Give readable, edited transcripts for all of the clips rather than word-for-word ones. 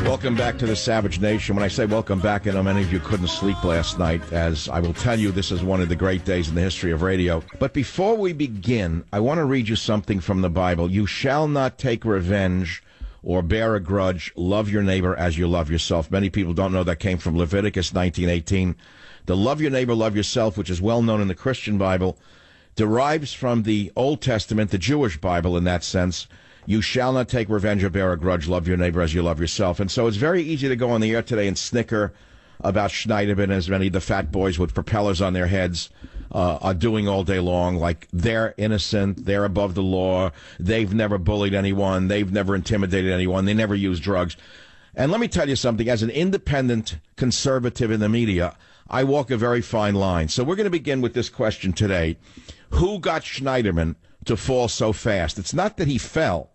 Welcome back to the Savage Nation. When I say welcome back, I know many of you couldn't sleep last night, as I will tell you this is one of the great days in the history of radio. But before we begin, I want to read you something from the Bible. You shall not take revenge or bear a grudge. Love your neighbor as you love yourself. Many people don't know that came from Leviticus 19:18. The love your neighbor, love yourself, which is well known in the Christian Bible, derives from the Old Testament, the Jewish Bible in that sense. You shall not take revenge or bear a grudge. Love your neighbor as you love yourself. And so it's very easy to go on the air today and snicker about Schneiderman, as many of the fat boys with propellers on their heads are doing all day long, like they're innocent, they're above the law, they've never bullied anyone, they've never intimidated anyone, they never use drugs. And let me tell you something, as an independent conservative in the media, I walk a very fine line. So we're going to begin with this question today. Who got Schneiderman to fall so fast? It's not that he fell.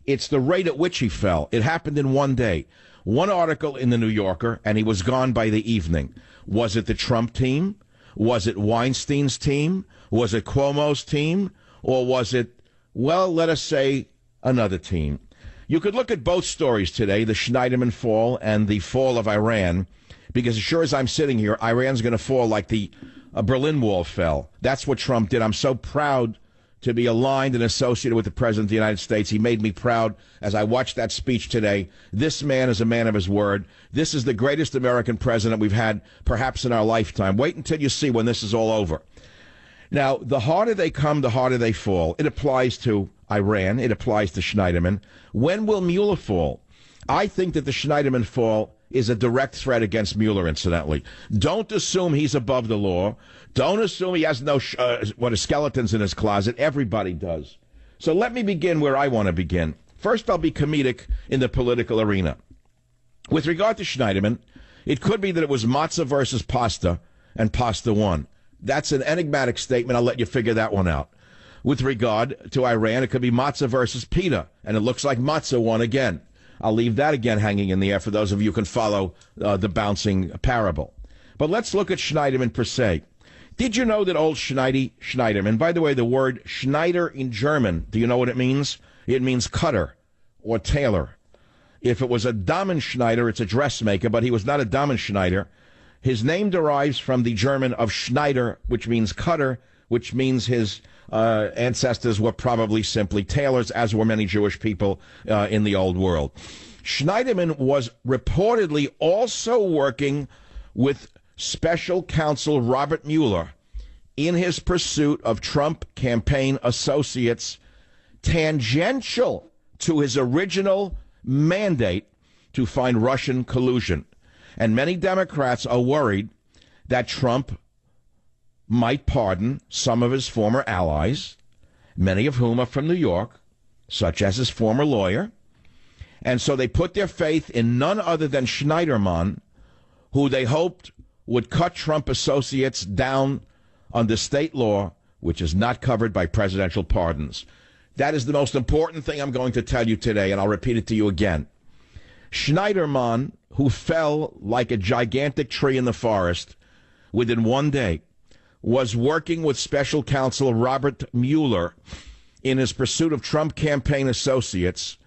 It's the rate at which he fell. It happened in one day. One article in the New Yorker, and he was gone by the evening. Was it the Trump team? Was it Weinstein's team? Was it Cuomo's team? Or was it, well, let us say, another team? You could look at both stories today, the Schneiderman fall and the fall of Iran, because as sure as I'm sitting here, Iran's going to fall like the Berlin Wall fell. That's what Trump did. I'm so proud to be aligned and associated with the President of the United States. He made me proud as I watched that speech today. This man is a man of his word. This is the greatest American president we've had perhaps in our lifetime. Wait until you see when this is all over. Now, the harder they come, the harder they fall. It applies to Iran. It applies to Schneiderman. When will Mueller fall? I think that the Schneiderman fall is a direct threat against Mueller, incidentally. Don't assume he's above the law. Don't assume he has no skeletons in his closet. Everybody does. So let me begin where I want to begin. First, I'll be comedic in the political arena. With regard to Schneiderman, it could be that it was matzah versus pasta, and pasta won. That's an enigmatic statement. I'll let you figure that one out. With regard to Iran, it could be matzah versus pita, and it looks like matzah won again. I'll leave that again hanging in the air for those of you who can follow the bouncing parable. But let's look at Schneiderman per se. Did you know that old Schneiderman, by the way, the word Schneider in German, do you know what it means? It means cutter or tailor. If it was a Damenschneider, it's a dressmaker, but he was not a Damenschneider. His name derives from the German of Schneider, which means cutter, which means his ancestors were probably simply tailors, as were many Jewish people in the old world. Schneiderman was reportedly also working with special counsel Robert Mueller in his pursuit of Trump campaign associates, tangential to his original mandate to find Russian collusion. And many Democrats are worried that Trump might pardon some of his former allies, many of whom are from New York, such as his former lawyer. And so they put their faith in none other than Schneiderman, who they hoped would cut Trump associates down under state law, which is not covered by presidential pardons. That is the most important thing I'm going to tell you today, and I'll repeat it to you again. Schneiderman, who fell like a gigantic tree in the forest within one day, was working with special counsel Robert Mueller in his pursuit of Trump campaign associates,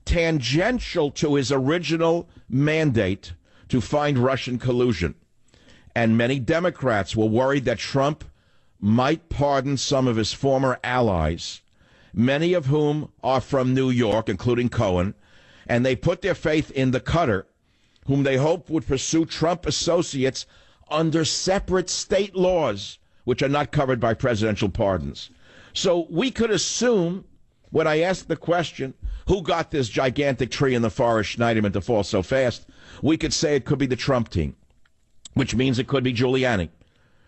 tangential to his original mandate to find Russian collusion. And many Democrats were worried that Trump might pardon some of his former allies, many of whom are from New York, including Cohen, and they put their faith in the cutter, whom they hoped would pursue Trump associates under separate state laws, which are not covered by presidential pardons. So we could assume, when I ask the question, who got this gigantic tree in the forest, Schneiderman, to fall so fast, we could say it could be the Trump team, which means it could be Giuliani,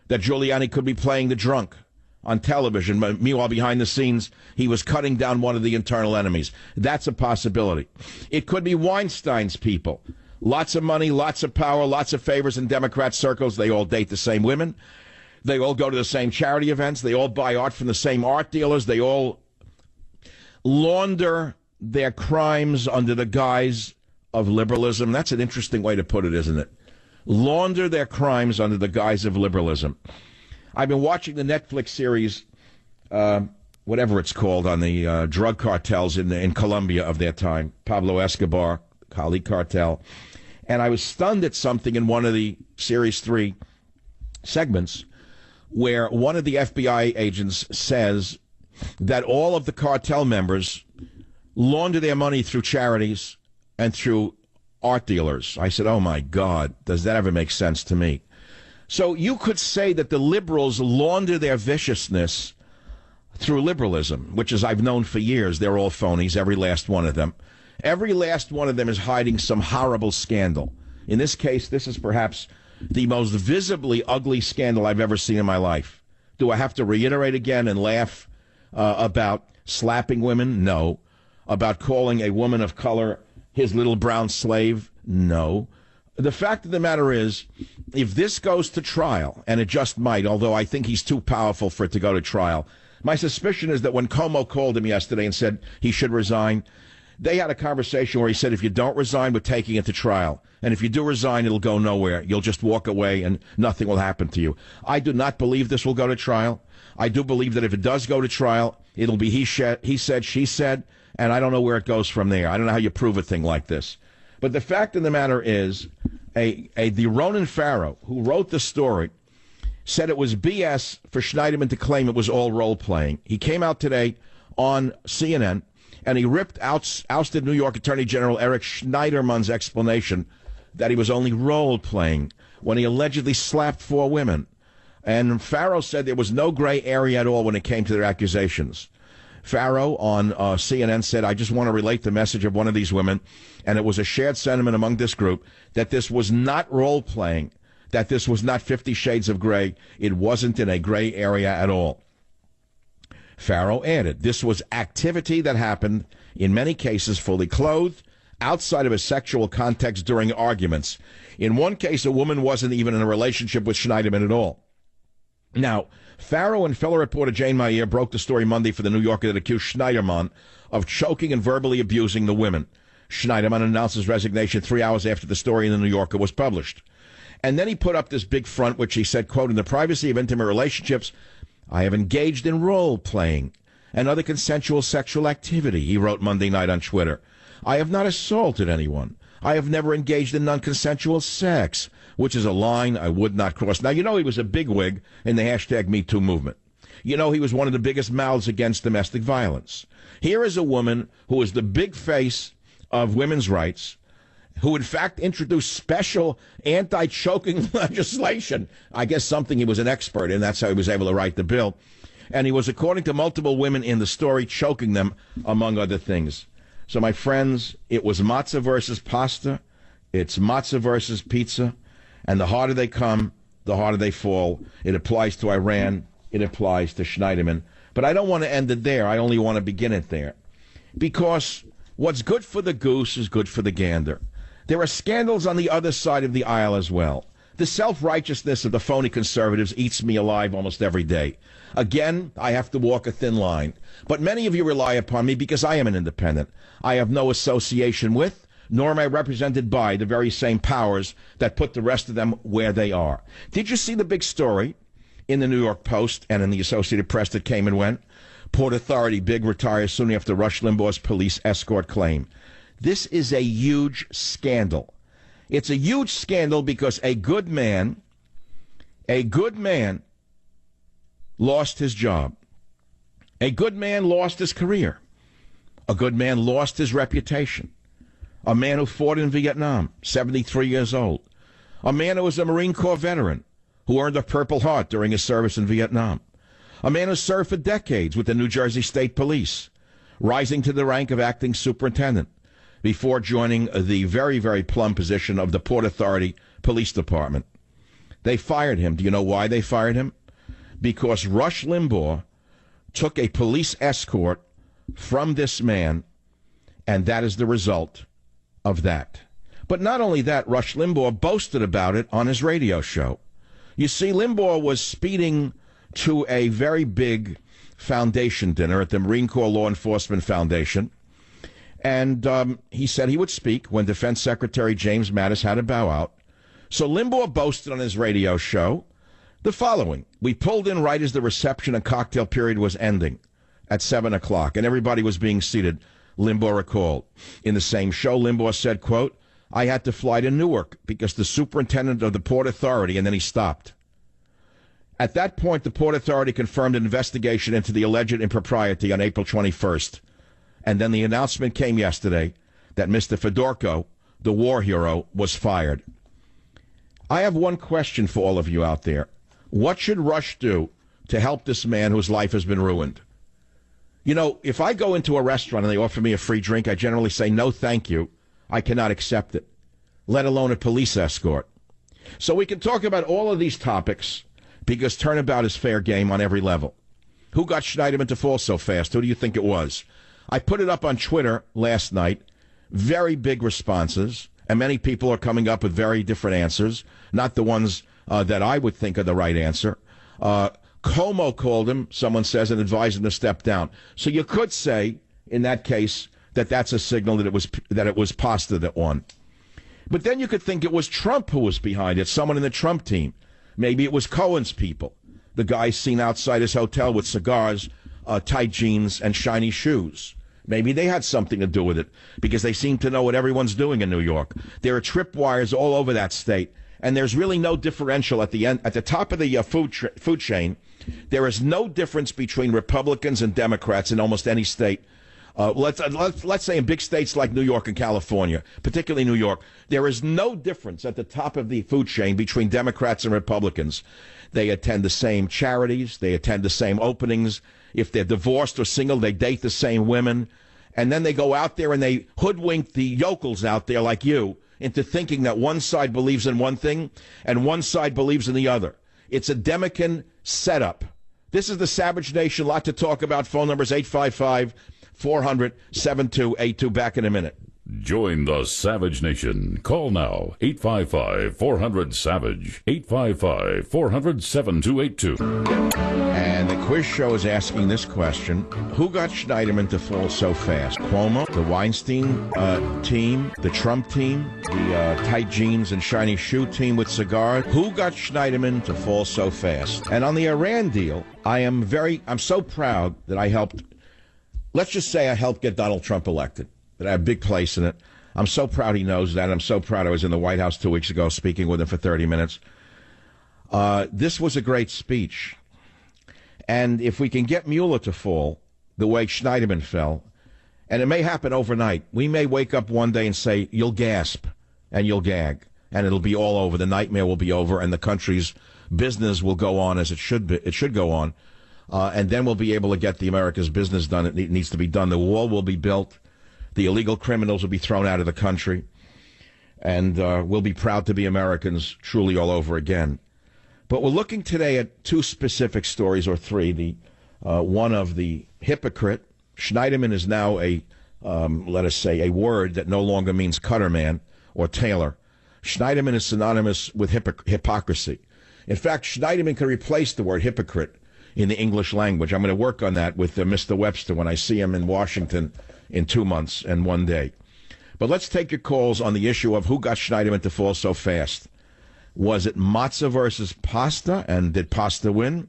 that Giuliani could be playing the drunk on television. But meanwhile, behind the scenes, he was cutting down one of the internal enemies. That's a possibility. It could be Weinstein's people. Lots of money, lots of power, lots of favors in Democrat circles. They all date the same women. They all go to the same charity events. They all buy art from the same art dealers. They all launder their crimes under the guise of liberalism. That's an interesting way to put it, isn't it? Launder their crimes under the guise of liberalism. I've been watching the Netflix series, whatever it's called, on the drug cartels in Colombia of their time. Pablo Escobar, Kali Cartel. And I was stunned at something in one of the Series 3 segments where one of the FBI agents says that all of the cartel members launder their money through charities and through art dealers. I said, oh, my God, does that ever make sense to me? So you could say that the liberals launder their viciousness through liberalism, which, as I've known for years, they're all phonies, every last one of them. Every last one of them is hiding some horrible scandal. In this case, this is perhaps the most visibly ugly scandal I've ever seen in my life. Do I have to reiterate again and laugh about slapping women? No. About calling a woman of color his little brown slave? No. The fact of the matter is, if this goes to trial, and it just might, although I think he's too powerful for it to go to trial, my suspicion is that when Cuomo called him yesterday and said he should resign, they had a conversation where he said, if you don't resign, we're taking it to trial. And if you do resign, it'll go nowhere. You'll just walk away and nothing will happen to you. I do not believe this will go to trial. I do believe that if it does go to trial, it'll be he said, she said, and I don't know where it goes from there. I don't know how you prove a thing like this. But the fact of the matter is, the Ronan Farrow, who wrote the story, said it was BS for Schneiderman to claim it was all role-playing. He came out today on CNN, and he ripped ousted New York Attorney General Eric Schneiderman's explanation that he was only role-playing when he allegedly slapped 4 women. And Farrow said there was no gray area at all when it came to their accusations. Farrow on CNN said, I just want to relate the message of one of these women, and it was a shared sentiment among this group that this was not role-playing, that this was not 50 Shades of Gray. It wasn't in a gray area at all. Farrow added, this was activity that happened, in many cases fully clothed, outside of a sexual context during arguments. In one case, a woman wasn't even in a relationship with Schneiderman at all. Now, Farrow and fellow reporter Jane Mayer broke the story Monday for the New Yorker that accused Schneiderman of choking and verbally abusing the women. Schneiderman announced his resignation 3 hours after the story in the New Yorker was published. And then he put up this big front, which he said, quote, in the privacy of intimate relationships, I have engaged in role-playing and other consensual sexual activity, he wrote Monday night on Twitter. I have not assaulted anyone. I have never engaged in non-consensual sex, which is a line I would not cross. Now, you know he was a bigwig in the hashtag #MeToo movement. You know he was one of the biggest mouths against domestic violence. Here is a woman who is the big face of women's rights, who in fact introduced special anti-choking legislation. I guess something he was an expert in. That's how he was able to write the bill. And he was, according to multiple women in the story, choking them, among other things. So, my friends, it was matzah versus pasta. It's matzah versus pizza. And the harder they come, the harder they fall. It applies to Iran. It applies to Schneiderman. But I don't want to end it there. I only want to begin it there. Because what's good for the goose is good for the gander. There are scandals on the other side of the aisle as well. The self-righteousness of the phony conservatives eats me alive almost every day. Again, I have to walk a thin line. But many of you rely upon me because I am an independent. I have no association with, nor am I represented by, the very same powers that put the rest of them where they are. Did you see the big story in the New York Post and in the Associated Press that came and went? Port Authority big retires soon after Rush Limbaugh's police escort claim. This is a huge scandal. It's a huge scandal because a good man lost his job. A good man lost his career. A good man lost his reputation. A man who fought in Vietnam, 73 years old. A man who was a Marine Corps veteran who earned a Purple Heart during his service in Vietnam. A man who served for decades with the New Jersey State Police, rising to the rank of acting superintendent before joining the very, very plum position of the Port Authority Police Department. They fired him. Do you know why they fired him? Because Rush Limbaugh took a police escort from this man, and that is the result of that. But not only that, Rush Limbaugh boasted about it on his radio show. You see, Limbaugh was speeding to a very big foundation dinner at the Marine Corps Law Enforcement Foundation, and he said he would speak when Defense Secretary James Mattis had to bow out. So Limbaugh boasted on his radio show the following. We pulled in right as the reception and cocktail period was ending at 7 o'clock, and everybody was being seated. Limbaugh recalled. In the same show, Limbaugh said, quote, I had to fly to Newark because the superintendent of the Port Authority, and then he stopped. At that point, the Port Authority confirmed an investigation into the alleged impropriety on April 21st. And then the announcement came yesterday that Mr. Fedorko, the war hero, was fired. I have one question for all of you out there. What should Rush do to help this man whose life has been ruined? You know, if I go into a restaurant and they offer me a free drink, I generally say, no, thank you. I cannot accept it, let alone a police escort. So we can talk about all of these topics because turnabout is fair game on every level. Who got Schneiderman to fall so fast? Who do you think it was? I put it up on Twitter last night. Very big responses, and many people are coming up with very different answers, not the ones that I would think are the right answer. Como called him, someone says, and advised him to step down. So you could say, in that case, that that's a signal that it was Pasta that won. But then you could think it was Trump who was behind it, someone in the Trump team. Maybe it was Cohen's people, the guy seen outside his hotel with cigars, tight jeans, and shiny shoes. Maybe they had something to do with it because they seem to know what everyone's doing in New York. There are tripwires all over that state, and there's really no differential at the end. At the top of the food chain, there is no difference between Republicans and Democrats in almost any state. Let's say in big states like New York and California, particularly New York, there is no difference at the top of the food chain between Democrats and Republicans. They attend the same charities. They attend the same openings. If they're divorced or single, they date the same women. And then they go out there and they hoodwink the yokels out there like you into thinking that one side believes in one thing and one side believes in the other. It's a Democrat setup. This is the Savage Nation. A lot to talk about. Phone numbers 855-400-7282. Back in a minute. Join the Savage Nation. Call now. 855-400-SAVAGE. 855-400-7282. And the quiz show is asking this question. Who got Schneiderman to fall so fast? Cuomo, the Weinstein team, the Trump team, the tight jeans and shiny shoe team with cigars? Who got Schneiderman to fall so fast? And on the Iran deal, I'm so proud that I helped, let's just say I helped get Donald Trump elected, that I have a big place in it. I'm so proud he knows that. I'm so proud I was in the White House 2 weeks ago speaking with him for 30 minutes. This was a great speech. And if we can get Mueller to fall the way Schneiderman fell, and it may happen overnight, we may wake up one day and say, you'll gasp and you'll gag, and it'll be all over. The nightmare will be over, and the country's business will go on as it should be. It should go on. And then we'll be able to get the America's business done. It needs to be done. The wall will be built. The illegal criminals will be thrown out of the country. And we'll be proud to be Americans truly all over again. But we're looking today at two specific stories, or three. The one of the hypocrite. Schneiderman is now let us say, a word that no longer means cutterman or tailor. Schneiderman is synonymous with hypocrisy. In fact, Schneiderman can replace the word hypocrite in the English language. I'm going to work on that with Mr. Webster when I see him in Washington in 2 months and 1 day. But let's take your calls on the issue of who got Schneiderman to fall so fast. Was it Matzah versus Pasta, and did Pasta win?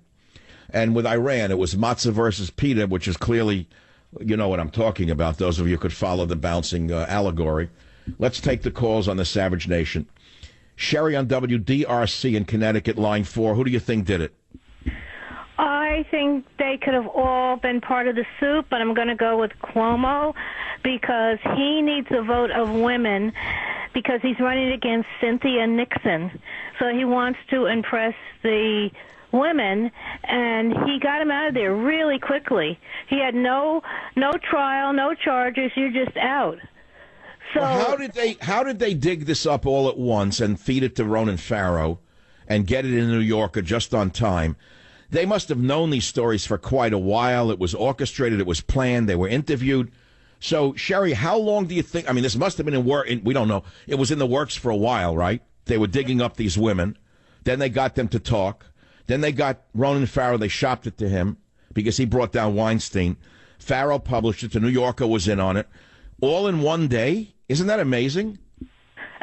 And with Iran, it was Matzah versus pita, which is clearly, you know what I'm talking about. Those of you who could follow the bouncing allegory. Let's take the calls on the Savage Nation. Sherry on WDRC in Connecticut, line 4. Who do you think did it? I think they could have all been part of the soup, but I'm going to go with Cuomo because he needs the vote of women because he's running against Cynthia Nixon. So he wants to impress the women, and he got him out of there really quickly. He had no trial, no charges. You're just out. So well, how did they dig this up all at once and feed it to Ronan Farrow and get it in New Yorker just on time? They must have known these stories for quite a while. It was orchestrated. It was planned. They were interviewed. So, Sherry, how long do you think? I mean, this must have been in work. We don't know. It was in the works for a while, right? They were digging up these women. Then they got them to talk. Then they got Ronan Farrow. They shopped it to him because he brought down Weinstein. Farrow published it. The New Yorker was in on it. All in one day? Isn't that amazing?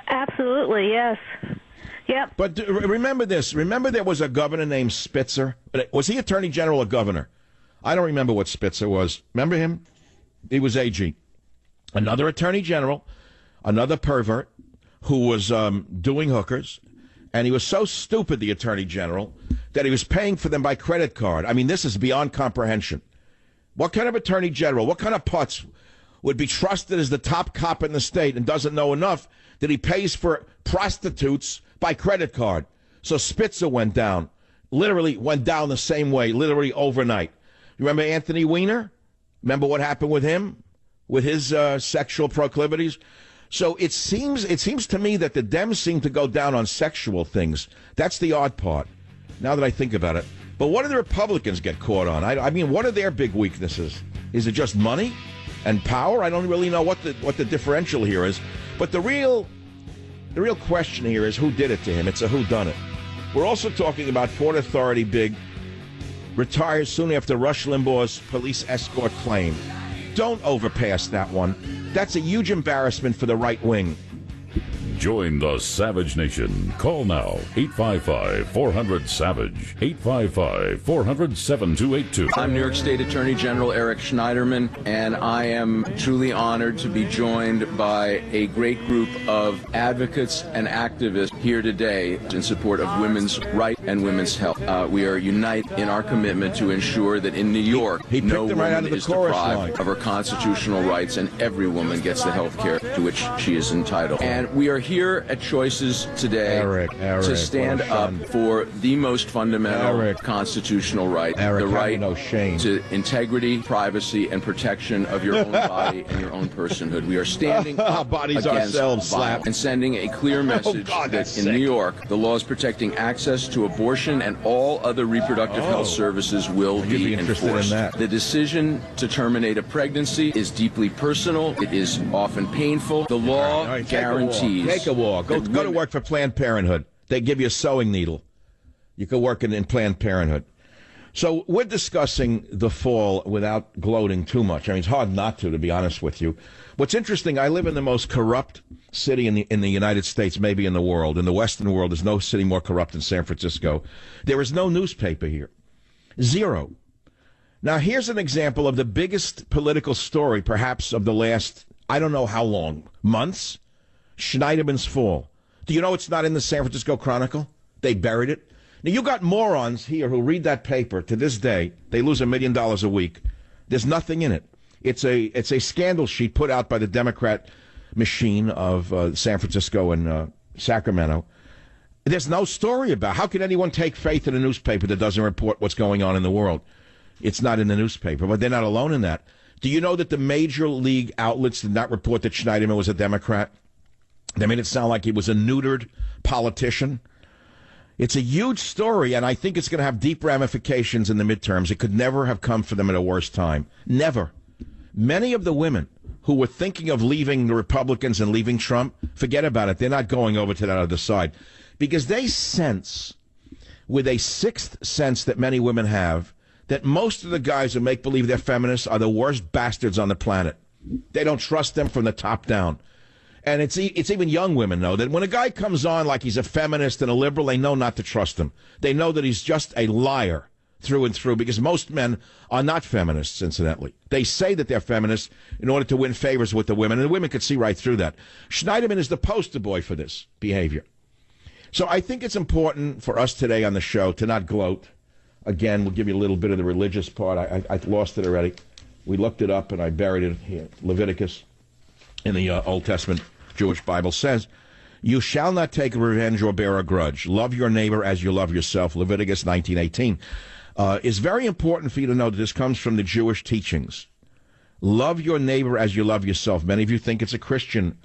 Absolutely, yes. Yep. But remember this. Remember there was a governor named Spitzer? Was he attorney general or governor? I don't remember what Spitzer was. Remember him? He was AG. Another attorney general, another pervert who was doing hookers, and he was so stupid, the attorney general, that he was paying for them by credit card. I mean, this is beyond comprehension. What kind of attorney general, what kind of putz would be trusted as the top cop in the state and doesn't know enough that he pays for prostitutes by credit card? So Spitzer went down, literally went down the same way, literally overnight. You remember Anthony Weiner? Remember what happened with him, with his sexual proclivities? So it seems to me that the Dems seem to go down on sexual things. That's the odd part, now that I think about it. But what do the Republicans get caught on? I mean, what are their big weaknesses? Is it just money and power? I don't really know what the differential here is. But the real question here is who did it to him. It's a whodunit. We're also talking about Port Authority big retires soon after Rush Limbaugh's police escort claim. Don't overpass that one. That's a huge embarrassment for the right wing. Join the Savage Nation. Call now, 855-400-SAVAGE, 855-400-7282. I'm New York State Attorney General Eric Schneiderman, and I am truly honored to be joined by a great group of advocates and activists here today in support of women's rights and women's health. We are united in our commitment to ensure that in New York, no woman is deprived of her constitutional rights, and every woman gets the health care to which she is entitled. And we are here at Choices today to stand up for the most fundamental constitutional right, the right to integrity, privacy, and protection of your own body and your own personhood. We are standing up against violence and sending a clear message that in New York, the laws protecting access to abortion and all other reproductive health services will be enforced. The decision to terminate a pregnancy is deeply personal. It is often painful. The law guarantees. Take a walk. Go to work for Planned Parenthood. They give you a sewing needle. You can work in Planned Parenthood. So we're discussing the fall without gloating too much. I mean, it's hard not to be honest with you. What's interesting, I live in the most corrupt city in the United States, maybe in the world. In the Western world, there's no city more corrupt than San Francisco. There is no newspaper here. Zero. Now, here's an example of the biggest political story, perhaps, of the last, I don't know how long, months. Schneiderman's fall. Do you know it's not in the San Francisco Chronicle? They buried it. Now, you got morons here who read that paper to this day. They lose $1 million a week. There's nothing in it. It's a scandal sheet put out by the Democrat machine of San Francisco and Sacramento. There's no story about it. How can anyone take faith in a newspaper that doesn't report what's going on in the world? It's not in the newspaper, but they're not alone in that. Do you know that the major league outlets did not report that Schneiderman was a Democrat? They made it sound like he was a neutered politician. It's a huge story, and I think it's going to have deep ramifications in the midterms. It could never have come for them at a worse time. Never. Many of the women who were thinking of leaving the Republicans and leaving Trump, forget about it. They're not going over to that other side. Because they sense, with a sixth sense that many women have, that most of the guys who make believe they're feminists are the worst bastards on the planet. They don't trust them from the top down. And it's even young women know that when a guy comes on like he's a feminist and a liberal, they know not to trust him. They know that he's just a liar through and through, because most men are not feminists, incidentally. They say that they're feminists in order to win favors with the women, and the women could see right through that. Schneiderman is the poster boy for this behavior. So I think it's important for us today on the show to not gloat. Again, we'll give you a little bit of the religious part. I lost it already. We looked it up, and I buried it here. Leviticus in the Old Testament Jewish Bible says, "You shall not take revenge or bear a grudge. Love your neighbor as you love yourself." Leviticus 19:18. It's very important for you to know that this comes from the Jewish teachings. Love your neighbor as you love yourself. Many of you think it's a Christian,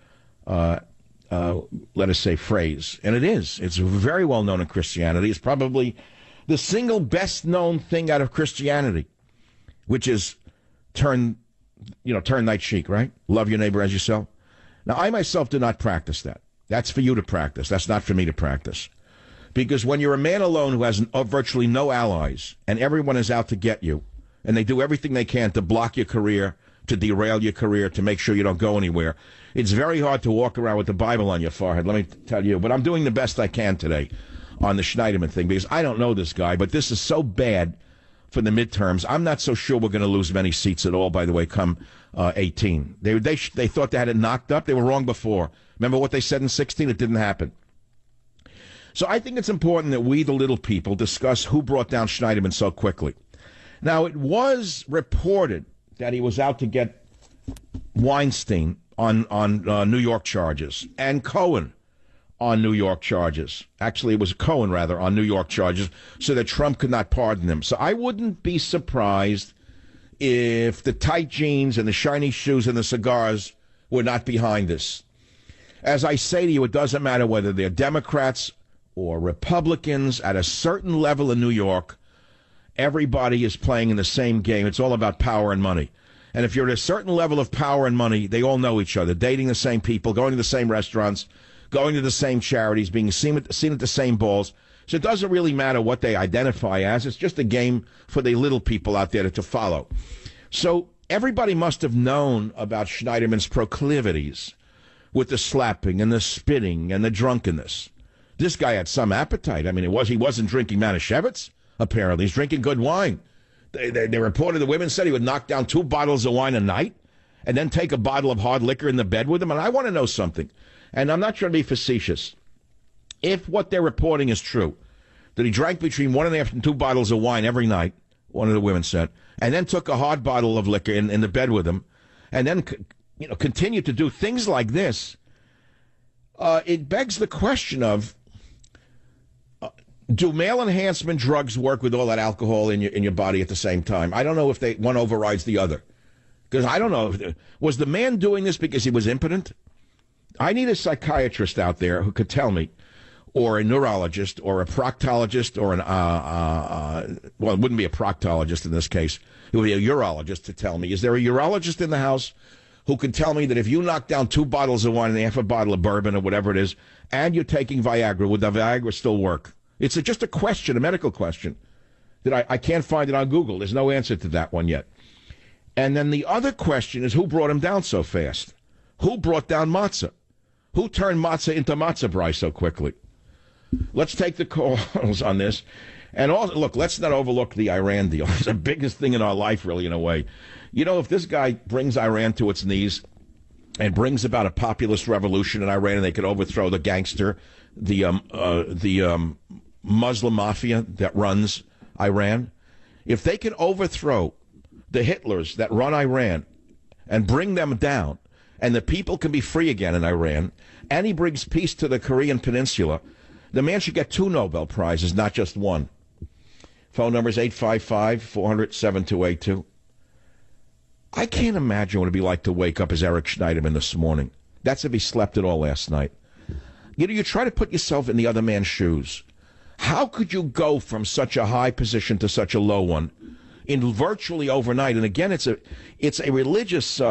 let us say, phrase. And it is. It's very well known in Christianity. It's probably the single best known thing out of Christianity, which is turn thy cheek, right? Love your neighbor as yourself. Now, I myself do not practice that. That's for you to practice. That's not for me to practice. Because when you're a man alone who has virtually no allies, and everyone is out to get you, and they do everything they can to block your career, to derail your career, to make sure you don't go anywhere, it's very hard to walk around with the Bible on your forehead, let me tell you. But I'm doing the best I can today on the Schneiderman thing, because I don't know this guy, but this is so bad for the midterms. I'm not so sure we're going to lose many seats at all, by the way, come 18. They thought they had it knocked up. They were wrong before. Remember what they said in 16? It didn't happen. So I think it's important that we, the little people, discuss who brought down Schneiderman so quickly. Now, it was reported that he was out to get Weinstein on New York charges and Cohen on New York charges. Actually, it was Cohen, rather, on New York charges, so that Trump could not pardon him. So I wouldn't be surprised if the tight jeans and the shiny shoes and the cigars were not behind this. As I say to you, it doesn't matter whether they're Democrats or Republicans at a certain level in New York. Everybody is playing in the same game. It's all about power and money. And if you're at a certain level of power and money, they all know each other, dating the same people, going to the same restaurants, going to the same charities, being seen at the same balls. So it doesn't really matter what they identify as. It's just a game for the little people out there to follow. So everybody must have known about Schneiderman's proclivities with the slapping and the spitting and the drunkenness. This guy had some appetite. I mean, he wasn't drinking Manischewitz, apparently. He's drinking good wine. They reported the women said he would knock down 2 bottles of wine a night and then take a bottle of hard liquor in the bed with him. And I want to know something, and I'm not trying to be facetious. If what they're reporting is true, that he drank between 1.5 and 2 bottles of wine every night, one of the women said, and then took a hard bottle of liquor in the bed with him, and then continued to do things like this, it begs the question of, do male enhancement drugs work with all that alcohol in your body at the same time? I don't know if one overrides the other. Because I don't know. Was the man doing this because he was impotent? I need a psychiatrist out there who could tell me, or a neurologist, or a proctologist, or well, it wouldn't be a proctologist in this case. It would be a urologist to tell me. Is there a urologist in the house who can tell me that if you knock down 2 bottles of wine and half a bottle of bourbon or whatever it is, and you're taking Viagra, would the Viagra still work? It's just a question, a medical question, that I can't find it on Google. There's no answer to that one yet. And then the other question is, who brought him down so fast? Who brought down Matzah? Who turned Matzah into Matzah Brie so quickly? Let's take the calls on this. And also, look, let's not overlook the Iran deal. It's the biggest thing in our life, really, in a way. You know, if this guy brings Iran to its knees and brings about a populist revolution in Iran and they could overthrow the gangster, the Muslim mafia that runs Iran, if they can overthrow the Hitlers that run Iran and bring them down, and the people can be free again in Iran, and he brings peace to the Korean Peninsula, the man should get 2 Nobel Prizes, not just 1. Phone number is 855-400-7282. I can't imagine what it'd be like to wake up as Eric Schneiderman this morning. That's if he slept at all last night. You try to put yourself in the other man's shoes. How could you go from such a high position to such a low one in virtually overnight? And again, it's a religious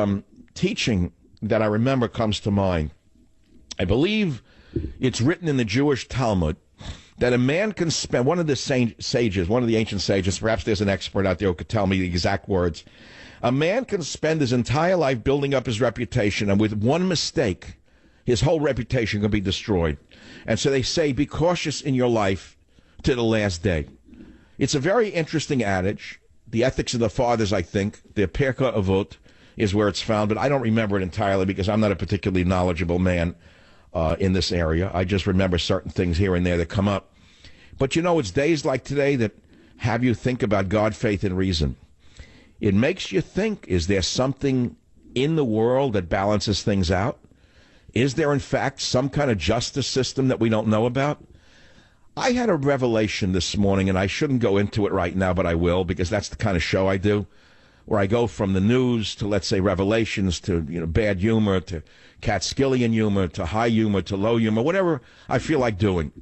teaching that I remember comes to mind. I believe it's written in the Jewish Talmud that a man can spend, one of the sages, one of the ancient sages, perhaps there's an expert out there who could tell me the exact words, a man can spend his entire life building up his reputation, and with one mistake, his whole reputation can be destroyed. And so they say, be cautious in your life to the last day. It's a very interesting adage. The Ethics of the Fathers, I think, the Pirkei Avot is where it's found, but I don't remember it entirely because I'm not a particularly knowledgeable man in this area. I just remember certain things here and there that come up. But you know, it's days like today that have you think about God, faith, and reason. It makes you think, is there something in the world that balances things out? Is there, in fact, some kind of justice system that we don't know about? I had a revelation this morning, and I shouldn't go into it right now, but I will, because that's the kind of show I do, where I go from the news to, let's say, revelations to bad humor, to Catskillian humor, to high humor, to low humor, whatever I feel like doing.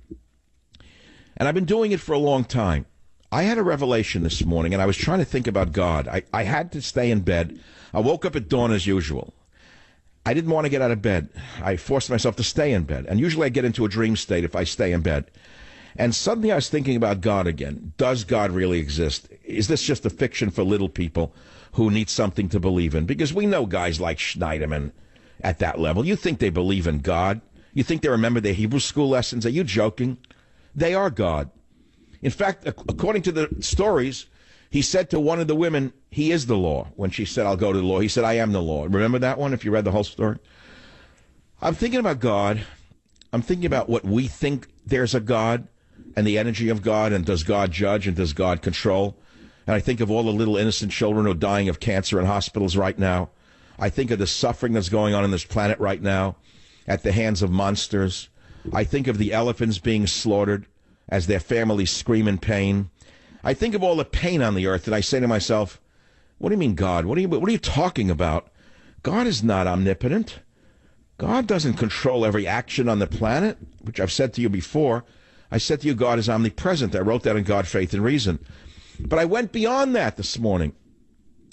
And I've been doing it for a long time. I had a revelation this morning, and I was trying to think about God. I had to stay in bed. I woke up at dawn as usual. I didn't want to get out of bed. I forced myself to stay in bed. And usually I get into a dream state if I stay in bed. And suddenly I was thinking about God again. Does God really exist? Is this just a fiction for little people who need something to believe in? Because we know guys like Schneiderman at that level. You think they believe in God? You think they remember their Hebrew school lessons? Are you joking? They are God. In fact, according to the stories, He said to one of the women, he is the law. When she said, I'll go to the law, he said, I am the law. Remember that one, if you read the whole story? I'm thinking about God. I'm thinking about what we think there's a God and the energy of God, and does God judge and does God control? And I think of all the little innocent children who are dying of cancer in hospitals right now. I think of the suffering that's going on this planet right now at the hands of monsters. I think of the elephants being slaughtered as their families scream in pain. I think of all the pain on the earth, and I say to myself, what do you mean, God? What are you talking about? God is not omnipotent. God doesn't control every action on the planet, which I've said to you before. I said to you, God is omnipresent. I wrote that in God, Faith, and Reason. But I went beyond that this morning.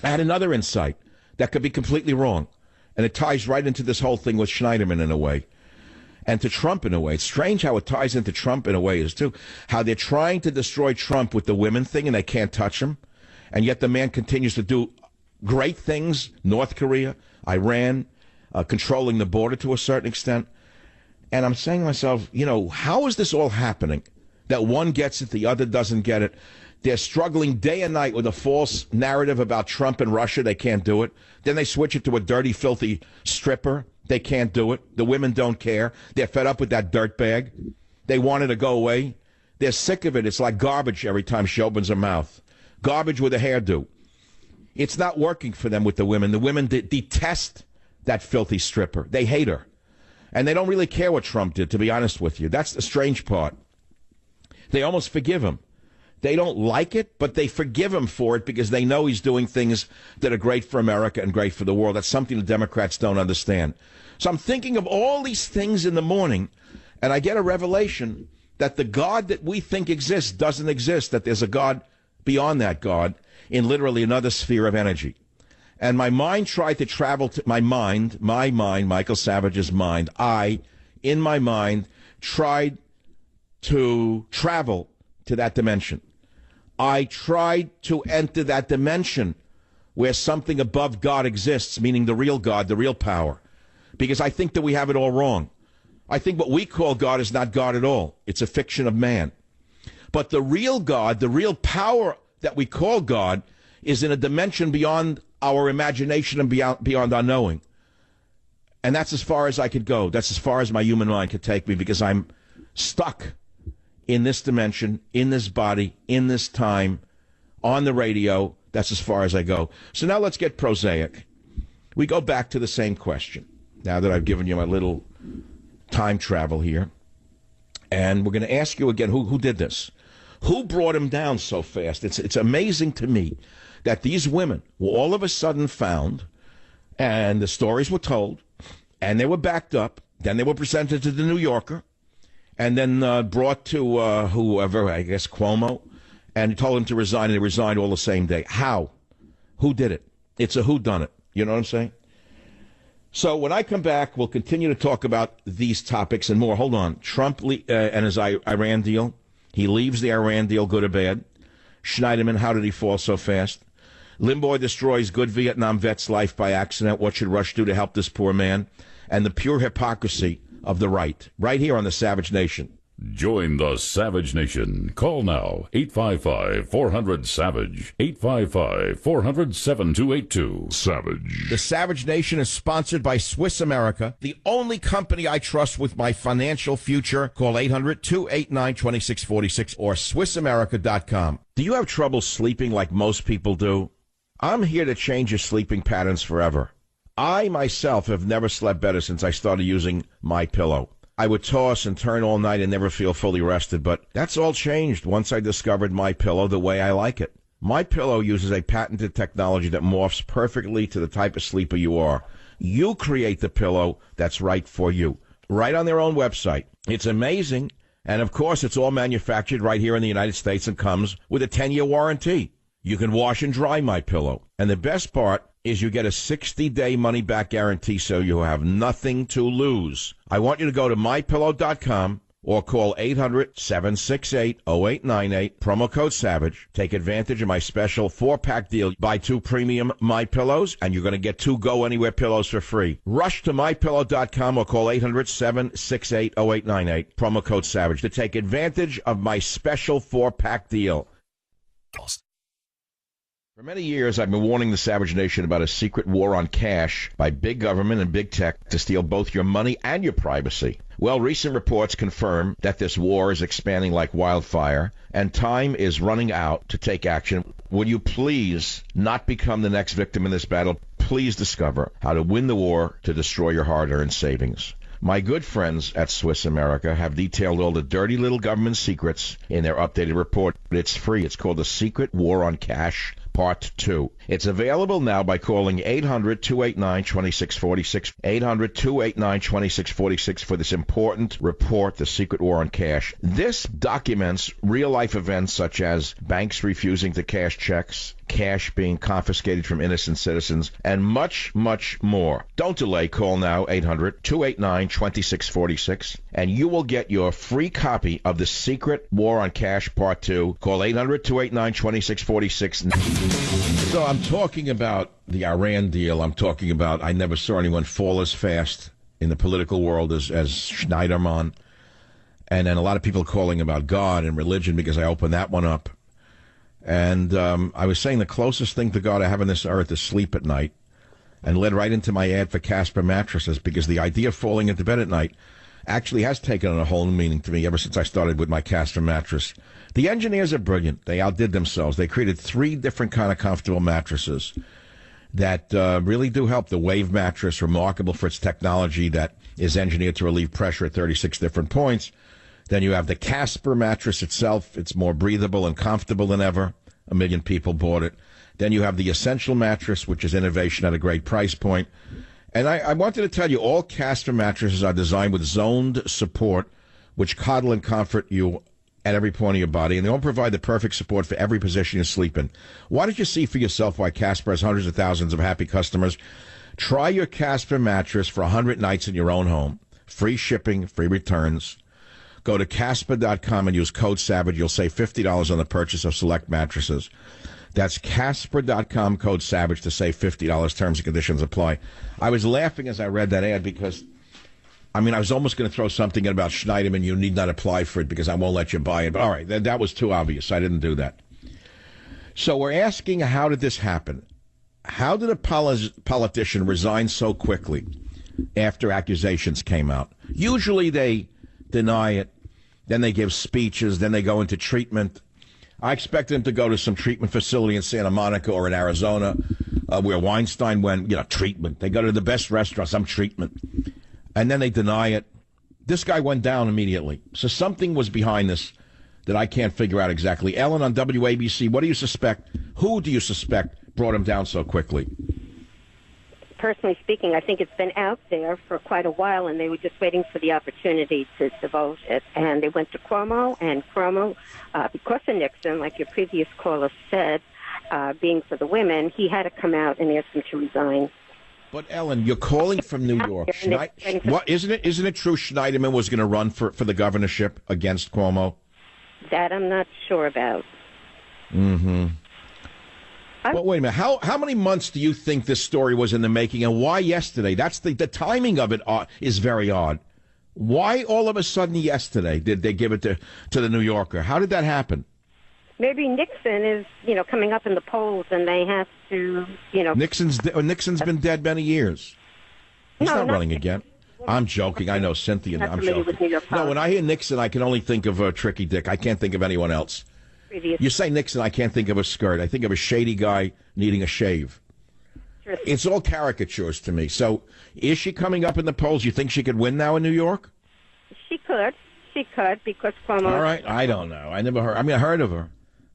I had another insight that could be completely wrong. And it ties right into this whole thing with Schneiderman in a way. And to Trump in a way. It's strange how it ties into Trump in a way, is too. How they're trying to destroy Trump with the women thing and they can't touch him. And yet the man continues to do great things. North Korea, Iran, controlling the border to a certain extent. And I'm saying to myself, how is this all happening? That one gets it, the other doesn't get it. They're struggling day and night with a false narrative about Trump and Russia. They can't do it. Then they switch it to a dirty, filthy stripper. They can't do it. The women don't care. They're fed up with that dirtbag. They want it to go away. They're sick of it. It's like garbage every time she opens her mouth. Garbage with a hairdo. It's not working for them with the women. The women detest that filthy stripper. They hate her. And they don't really care what Trump did, to be honest with you. That's the strange part. They almost forgive him. They don't like it, but they forgive him for it because they know he's doing things that are great for America and great for the world. That's something the Democrats don't understand. So I'm thinking of all these things in the morning, and I get a revelation that the God that we think exists doesn't exist, that there's a God beyond that God in literally another sphere of energy. And my mind tried to travel to my mind, Michael Savage's mind. In my mind, tried to travel to that dimension. I tried to enter that dimension where something above God exists, meaning the real God, the real power. Because I think that we have it all wrong. I think what we call God is not God at all. It's a fiction of man. But the real God, the real power that we call God, is in a dimension beyond our imagination and beyond our knowing. And that's as far as I could go. That's as far as my human mind could take me, because I'm stuck in this dimension, in this body, in this time, on the radio. That's as far as I go. So now let's get prosaic. We go back to the same question, now that I've given you my little time travel here. And we're going to ask you again, who did this? Who brought him down so fast? It's amazing to me that these women were all of a sudden found, and the stories were told, and they were backed up. Then they were presented to the New Yorker, and then brought to whoever, I guess Cuomo, and told him to resign, and he resigned all the same day. How? Who did it? It's a whodunit. You know what I'm saying? So when I come back, we'll continue to talk about these topics and more. Hold on. Trump and his Iran deal. He leaves the Iran deal, good or bad. Schneiderman, how did he fall so fast? Limbaugh destroys good Vietnam vet's life by accident. What should Rush do to help this poor man? And the pure hypocrisy of the right here on the Savage Nation. Join the Savage Nation. Call now, 855-400-SAVAGE, 855-400-7282. Savage. The Savage Nation is sponsored by Swiss America, the only company I trust with my financial future. Call 800-289-2646 or SwissAmerica.com. Do you have trouble sleeping like most people do? I'm here to change your sleeping patterns forever. I myself have never slept better since I started using MyPillow. I would toss and turn all night and never feel fully rested, but that's all changed once I discovered MyPillow the way I like it. MyPillow uses a patented technology that morphs perfectly to the type of sleeper you are. You create the pillow that's right for you, right on their own website. It's amazing, and of course it's all manufactured right here in the United States and comes with a 10-year warranty. You can wash and dry MyPillow, and the best part is you get a 60-day money-back guarantee, so you have nothing to lose. I want you to go to MyPillow.com or call 800-768-0898, promo code SAVAGE. Take advantage of my special 4-pack deal. Buy 2 premium MyPillows, and you're going to get 2 go-anywhere pillows for free. Rush to MyPillow.com or call 800-768-0898, promo code SAVAGE, to take advantage of my special 4-pack deal. For many years, I've been warning the Savage Nation about a secret war on cash by big government and big tech to steal both your money and your privacy. Well, recent reports confirm that this war is expanding like wildfire, and time is running out to take action. Would you please not become the next victim in this battle? Please discover how to win the war to destroy your hard-earned savings. My good friends at Swiss America have detailed all the dirty little government secrets in their updated report. It's free. It's called The Secret War on Cash, Part 2. It's available now by calling 800-289-2646, 800-289-2646 for this important report, The Secret War on Cash. This documents real-life events such as banks refusing to cash checks, cash being confiscated from innocent citizens, and much, much more. Don't delay. Call now, 800-289-2646, and you will get your free copy of The Secret War on Cash, Part 2. Call 800-289-2646. So I'm talking about the Iran deal. I'm talking about I never saw anyone fall as fast in the political world as Schneiderman. And then a lot of people calling about God and religion because I opened that one up. And I was saying the closest thing to God I have on this earth is sleep at night, and led right into my ad for Casper mattresses, because the idea of falling into bed at night actually has taken on a whole new meaning to me ever since I started with my Casper mattress. The engineers are brilliant. They outdid themselves. They created 3 different kind of comfortable mattresses that really do help. The Wave mattress, remarkable for its technology that is engineered to relieve pressure at 36 different points. Then you have the Casper mattress itself. It's more breathable and comfortable than ever. 1 million people bought it. Then you have the Essential mattress, which is innovation at a great price point. And I wanted to tell you, all Casper mattresses are designed with zoned support, which coddle and comfort you at every point of your body, and they all provide the perfect support for every position you sleep in. Why don't you see for yourself why Casper has hundreds of thousands of happy customers? Try your Casper mattress for 100 nights in your own home. Free shipping, free returns. Go to Casper.com and use code SAVAGE. You'll save $50 on the purchase of select mattresses. That's Casper.com, code SAVAGE, to save $50. Terms and conditions apply. I was laughing as I read that ad because, I was almost going to throw something in about Schneiderman. You need not apply for it because I won't let you buy it. But all right, that was too obvious. I didn't do that. So we're asking, how did this happen? How did a politician resign so quickly after accusations came out? Usually they deny it. Then they give speeches. Then they go into treatment. I expected him to go to some treatment facility in Santa Monica or in Arizona where Weinstein went, treatment. They go to the best restaurant, some treatment. And then they deny it. This guy went down immediately. So something was behind this that I can't figure out exactly. Ellen on WABC, what do you suspect? Who do you suspect brought him down so quickly? Personally speaking, I think it's been out there for quite a while, and they were just waiting for the opportunity to divulge it. And they went to Cuomo, and Cuomo, because of Nixon, like your previous caller said, being for the women, he had to come out and ask him to resign. But Ellen, you're calling from New York. What isn't it true Schneiderman was going to run for the governorship against Cuomo? That I'm not sure about. Mm-hmm. Well, wait a minute. How many months do you think this story was in the making, and why yesterday? That's the timing of it is very odd. Why all of a sudden yesterday did they give it to the New Yorker? How did that happen? Maybe Nixon is, coming up in the polls, and they have to, Nixon's been dead many years. He's not running again. I'm joking. I know, Cynthia. I'm joking. No, when I hear Nixon, I can only think of Tricky Dick. I can't think of anyone else. You say Nixon, I can't think of a skirt. I think of a shady guy needing a shave. Sure. It's all caricatures to me. So is she coming up in the polls? You think she could win now in New York? She could, because Cuomo... All right, I don't know. I never heard. I heard of her.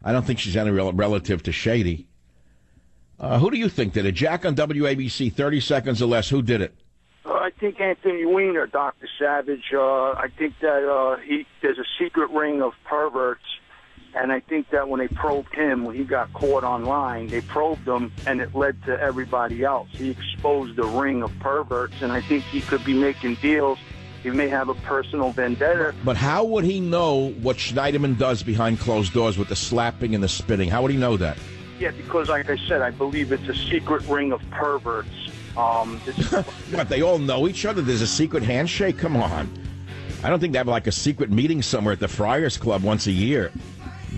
I don't think she's any relative to Shady. Who do you think did it? Jack on WABC, 30 seconds or less. Who did it? I think Anthony Weiner, Dr. Savage. I think that there's a secret ring of perverts. And I think that when they probed him, when he got caught online, they probed him, and it led to everybody else. He exposed the ring of perverts, and I think he could be making deals. He may have a personal vendetta. But how would he know what Schneiderman does behind closed doors with the slapping and the spitting? How would he know that? Yeah, because like I said, I believe it's a secret ring of perverts. But they all know each other? There's a secret handshake? Come on. I don't think they have like a secret meeting somewhere at the Friars Club once a year.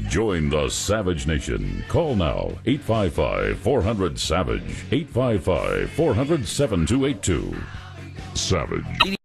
Join the Savage Nation. Call now, 855-400-SAVAGE, 855-400-7282. Savage.